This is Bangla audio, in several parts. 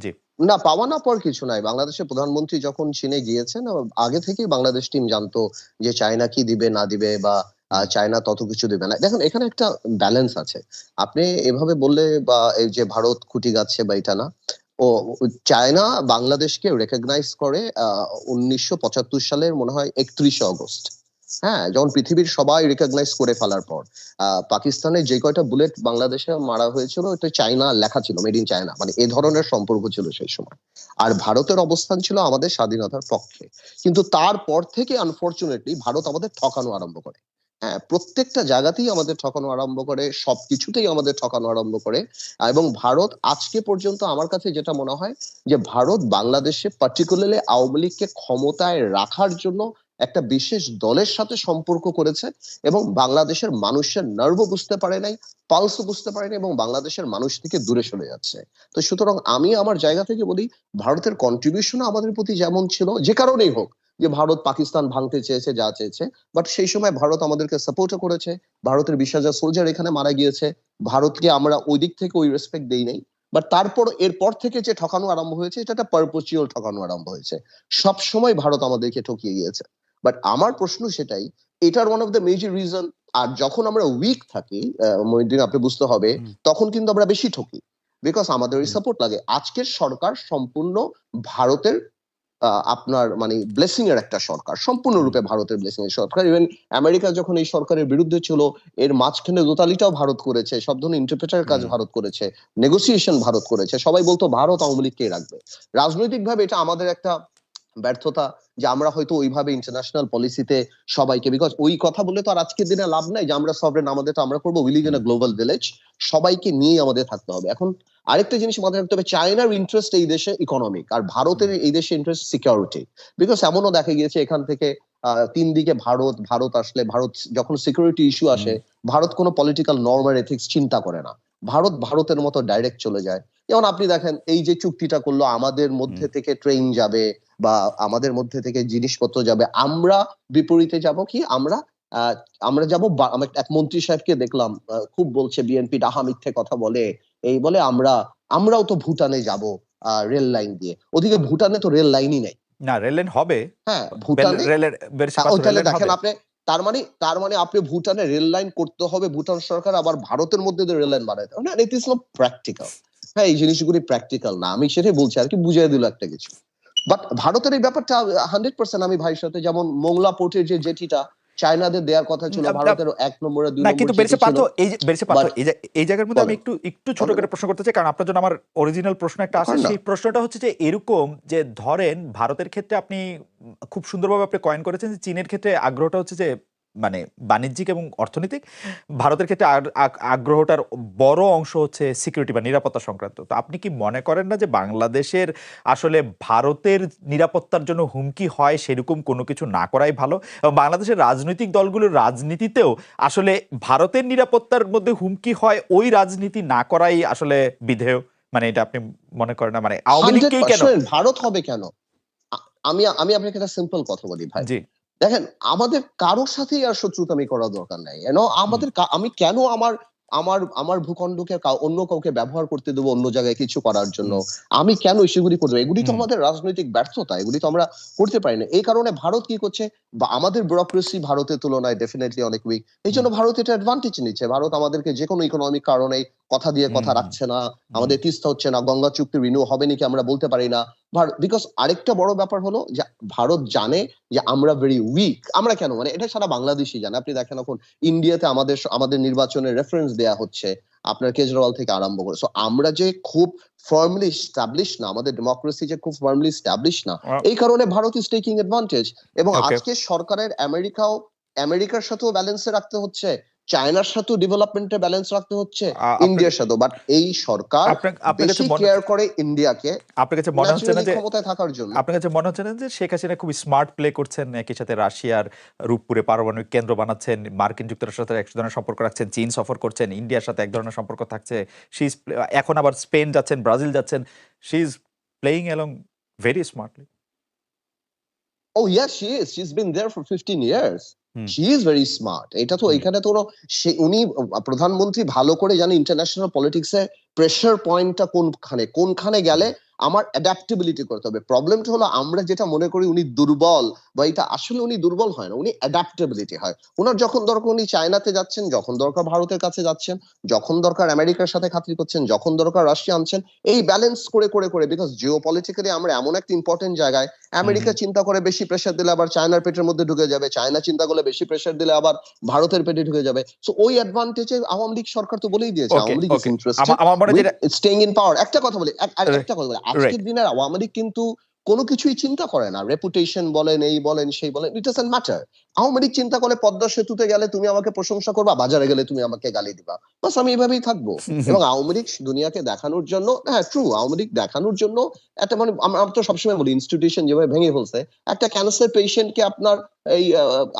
জি। না, পাওয়া না পাওয়ার কিছু নাই। বাংলাদেশের প্রধানমন্ত্রী যখন চীনে গিয়েছেন, আগে থেকেই বাংলাদেশ টিম জানতো যে চায়না কি দিবে না দিবে, বা চায়না তত কিছু দিবে না। দেখুন, এখানে একটা ব্যালেন্স আছে। আপনি এভাবে বললে, বা এই যে ভারত খুঁটি গাচ্ছে বা এটা না, ও চায়না বাংলাদেশকে রেকগনাইজ করে 1975 সালের মনে হয় 31শে অগস্ট। হ্যাঁ, যখন পৃথিবীর সবাই রিকগনাইজ করে ফেলার পর পাকিস্তানের যে কয়টা বুলেট বাংলাদেশে মারা হয়েছিল, ওটা চায়না লেখা ছিল, মেড ইন চায়না, মানে এ ধরনের সম্পর্ক ছিল সেই সময়। আর ভারতের অবস্থান ছিল আমাদের স্বাধীনতার পক্ষে। কিন্তু তারপর থেকে আনফরচুনেটলি ভারত আমাদের ঠকানো আরম্ভ করে। হ্যাঁ, প্রত্যেকটা জায়গাতেই আমাদের ঠকানো আরম্ভ করে, সবকিছুতেই আমাদের ঠকানো আরম্ভ করে। এবং ভারত আজকে পর্যন্ত আমার কাছে যেটা মনে হয়, যে ভারত বাংলাদেশে পার্টিকুলারলি আওয়ামী লীগকে ক্ষমতায় রাখার জন্য একটা বিশেষ দলের সাথে সম্পর্ক করেছে, এবং বাংলাদেশের মানুষের নার্ভও বুঝতে পারে নাই, পালসও বুঝতে পারেনি, এবং বাংলাদেশের মানুষ থেকে দূরে সরে যাচ্ছে। তো সুতরাং আমি আমার জায়গা থেকে বলি, ভারতের কন্ট্রিবিউশন আমাদের প্রতি যেমন ছিল, যে কারণেই হোক, যে ভারত পাকিস্তান ভাঙতে চেয়েছে, যা চেয়েছে, বাট সেই সময় ভারত আমাদেরকে সাপোর্টও করেছে। ভারতের 20,000 সোলজার এখানে মারা গিয়েছে, ভারতকে আমরা ওই দিক থেকে ওই রেসপেক্ট দেই নাই। বাট তারপর এরপর থেকে যে ঠকানো আরম্ভ হয়েছে, এটা একটা পারপোচিয়াল ঠকানো আরম্ভ হয়েছে। সব সময় ভারত আমাদেরকে ঠকিয়ে গিয়েছে। বাট আমার প্রশ্ন সেটাই, এটার one of the major reason. আর যখন আমরা উইক থাকি, মহিউদ্দিন, আপনি বুঝতে হবে, তখন কিন্তু আমরা বেশি ঠকি, বিকজ আমাদের ওই সাপোর্ট লাগে। আজকের সরকার সম্পূর্ণ ভারতের আপনার মানে ব্লেসিং এর একটা সরকার, সম্পূর্ণরূপে ভারতের ব্লেসিং এর সরকার। ইভেন আমেরিকা যখন এই সরকারের বিরুদ্ধে ছিল, এর মাঝখানে দোতালিটাও ভারত করেছে, সব ধরনের ইন্টারপ্রেটার কাজ ভারত করেছে, নেগোসিয়েশন ভারত করেছে। সবাই বলতো ভারত আওয়ামী লীগকে রাখবে। রাজনৈতিকভাবে এটা আমাদের একটা ব্যর্থতা, যে আমরা হয়তো ওইভাবে ইন্টারন্যাশনাল পলিসিতে সবাইকে, বিকজ ওই কথা বলে তো আর আজকের দিনে লাভ নাই যে আমরা সভরেন, আমাদের তো আমরা করবো, we live in a global village, সবাইকে নিয়ে আমাদের থাকতে হবে। এখন আরেকটা জিনিস মাথায় রাখতে হবে, চায়নার ইন্টারেস্ট এই দেশে ইকোনমিক, আর ভারতের এই দেশে ইন্টারেস্ট সিকিউরিটি। বিকজ এমনও দেখা গিয়েছে এখান থেকে 3 দিকে ভারত, ভারত আসলে, ভারত যখন সিকিউরিটি ইস্যু আসে, ভারত কোনো পলিটিক্যাল নর্ম আর এথিক্স চিন্তা করে না, ভারত ভারতের মতো ডাইরেক্ট চলে যায়। যেমন আপনি দেখেন, এই যে চুক্তিটা করলো, আমাদের মধ্যে থেকে ট্রেন যাবে বা আমাদের মধ্যে থেকে জিনিসপত্র যাবে, আমরা বিপরীতে যাব কি, আমরা যাব, এক মন্ত্রী সাহেবকে দেখলাম, খুব বলছে বিএনপি ডাহা মিথ্যে কথা বলে, এই বলে, আমরাও তো ভুটানে যাব রেল লাইন দিয়ে। ওদিকে ভুটানে তো রেল লাইনই নেই। না, রেল লাইন হবে। হ্যাঁ, ভুটানে ওইখানে দেখেন আপনি, তার মানে আপনি ভুটানে রেল লাইন করতে হবে, ভুটান সরকার আবার ভারতের মধ্যে রেল লাইন বানাইতে হবে, না, ইট ইজ নট প্র্যাকটিক্যাল। হ্যাঁ, এই জিনিসগুলি প্র্যাকটিক্যাল না, আমি সেটাই বলছি আর কি, বুঝিয়ে দিল একটা কিছু। বাট ভারতের এই ব্যাপারটা 100% আমি ভাইয়ের সাথে, যেমন মোংলা পোর্টের যে জেটিটা চায়নাদের দেওয়ার কথা ছিল, ভারতের 1 নম্বরে 2 নম্বর কিন্তু বেরিসে পার্থ, এই জায়গার মধ্যে আমি একটু ছোট করে প্রশ্ন করতে চাই, কারণ আপনার জন্য আমার অরিজিনাল প্রশ্ন একটা আসে। সেই প্রশ্নটা হচ্ছে যে এরকম, যে ধরেন ভারতের ক্ষেত্রে আপনি খুব সুন্দরভাবে আপনি কয়েন করেছেন যে চীনের ক্ষেত্রে আগ্রহটা হচ্ছে যে মানে বাণিজ্যিক এবং অর্থনৈতিক, ভারতের ক্ষেত্রে আগ্রহটার বড় অংশ হচ্ছে সিকিউরিটি বা নিরাপত্তা সংক্রান্ত। তো আপনি কি মনে করেন না যে বাংলাদেশের আসলে ভারতের নিরাপত্তার জন্য হুমকি হয় সেরকম কোনো কিছু না করাই ভালো, এবং বাংলাদেশের রাজনৈতিক দলগুলোর রাজনীতিতেও আসলে ভারতের নিরাপত্তার মধ্যে হুমকি হয় ওই রাজনীতি না করাই আসলে বিধেয়? মানে এটা আপনি মনে করেন না, মানে আওয়ামী লীগকেই কেন ভারত হবে কেন? আমি আপনাকে একটা সিম্পল কথা বলি ভাই, জি, দেখেন, আমাদের কারোর সাথেই আর শত্রুতামি করার দরকার নাই। আমি কেন আমার ভূখণ্ডকে অন্য কাউকে ব্যবহার করতে দেবো অন্য জায়গায় কিছু করার জন্য? আমি কেন সেগুলি করবো? এগুলি তো আমাদের রাজনৈতিক ব্যর্থতা, এগুলি তো আমরা করতে পারি না। এই কারণে ভারত কি করছে, বা আমাদের ব্যুরোক্রেসি ভারতের তুলনায় ডেফিনেটলি অনেক উইক, এই জন্য ভারত এটা অ্যাডভান্টেজ নিচ্ছে। ভারত আমাদেরকে যে কোনো ইকোনমিক কারণে কথা দিয়ে কথা রাখছে না, আমাদের তিস্তা হচ্ছে না, গঙ্গা চুক্তি রিনিউ হবে নাকি আমরা বলতে পারি না। বিকজ আরেকটা বড় ব্যাপার হলো যে ভারত জানে যে আমরা ভেরি উইক। আমরা কেন, মানে এটা সারা বাংলাদেশই জানে। আপনি দেখেন এখন ইন্ডিয়াতে আমাদের নির্বাচনের রেফারেন্স দেয়া হচ্ছে, আপনার কেজরিওয়াল থেকে আরম্ভ করে। সো আমরা যে খুব ফার্মলি এস্টাবলিশ না, আমাদের ডেমোক্রেসি যে খুব ফার্মলি এস্টাবলিশ না, এই কারণে ভারত ইজ টেকিং অ্যাডভান্টেজ। এবং আজকে সরকারের আমেরিকার সাথেও ব্যালেন্সে রাখতে হচ্ছে, চায়নার সাথেও ডেভেলপমেন্টে ব্যালেন্স রাখতে হচ্ছে, ইন্ডিয়ার সাথেও। বাট এই সরকার বেশি কেয়ার করে ইন্ডিয়াকে, আপনার কাছে মনে হচ্ছে না যে ক্ষমতায় থাকার জন্য, আপনার কাছে মনে হচ্ছে না যে শেখ হাসিনা খুব স্মার্ট প্লে করছেন, একই সাথে রাশিয়ার রূপপুরে পারমাণবিক কেন্দ্র বানাচ্ছেন, মার্কিন যুক্তরাষ্ট্রের সাথে এক ধরনের সম্পর্ক রাখছেন, চীন সফর করছেন, ইন্ডিয়ার সাথে এক ধরনের সম্পর্ক থাকছে, এখন আবার স্পেন যাচ্ছেন, ব্রাজিল যাচ্ছেন, she is playing along very smartly. Oh yes, she is. She's been there for 15 years. She is very smart. এটা তো এখানে তো উনি প্রধানমন্ত্রী ভালো করে জানে ইন্টারন্যাশনাল পলিটিক্সে প্রেসার পয়েন্টটা কোনখানে গেলে আমার অ্যাডাপ্টেবিলিটি করতে হবে। প্রবলেমটা হলো আমরা যেটা মনে করি উনি দুর্বল, বা এটা আসলে উনি দুর্বল হয় না, উনি অ্যাডাপ্টেবিলিটি হয়। উনার যখন দরকার উনি চায়নাতে যাচ্ছেন, যখন দরকার ভারতের কাছে যাচ্ছেন, যখন দরকার আমেরিকার সাথে খাতির করছেন, যখন দরকার রাশিয়া আনছেন। এই ব্যালেন্স করে করে করে, বিকজ জিওপলিটিক্যালি আমরা এমন একটা ইম্পর্টেন্ট জায়গায়, আমেরিকা চিন্তা করে বেশি প্রেসার দিলে আবার চায়নার পেটের মধ্যে ঢুকে যাবে, চায়না চিন্তা করলে বেশি প্রেসার দিলে আবার ভারতের পেটে ঢুকে যাবে। সো ওই অ্যাডভান্টেজে আওয়ামী লীগ সরকার তো বলেই দিয়েছে okay, Awami League is okay. Interested আমার মনে হয় উইথ যেটা স্টেইং ইন পাওয়ার। একটা কথা বলি, একটা কথা বলি, রাইট। আজকের দিনের আওয়ামী লীগ কিন্তু কোনো কিছুই চিন্তা করে না। রেপুটেশন বলেন, এই বলেন, সেই বলেন, it doesn't matter. Awami League চিন্তা করে পদ্মা সেতুতে গেলে তুমি আমাকে প্রশংসা করবা, বাজারে গেলে তুমি আমাকে গালি দিবা, বাস আমি এভাবেই থাকবো। এবং আওয়ামী লীগ দুনিয়াকে দেখানোর জন্য, হ্যাঁ ট্রু, আওয়ামী লীগ দেখানোর জন্য একটা, মানে আমরা তো সবসময় বলি ইনস্টিটিউশন যেভাবে ভেঙে ফেলছে, একটা ক্যান্সার পেশেন্টকে আপনার এই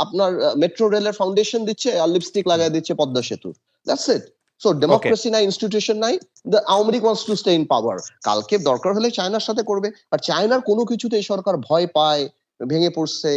আপনার মেট্রো রেলের ফাউন্ডেশন দিচ্ছে আর লিপস্টিক লাগাই দিচ্ছে পদ্মা সেতু, that's it. So okay. Democracy নাই, ইনস্টিটিউশন নাই, the Awami League wants to stay in পাওয়ার। কালকে দরকার হলে চায়নার সাথে করবে, আর চায়নার কোনো কিছুতে এই সরকার ভয় পায়, ভেঙে পড়ছে।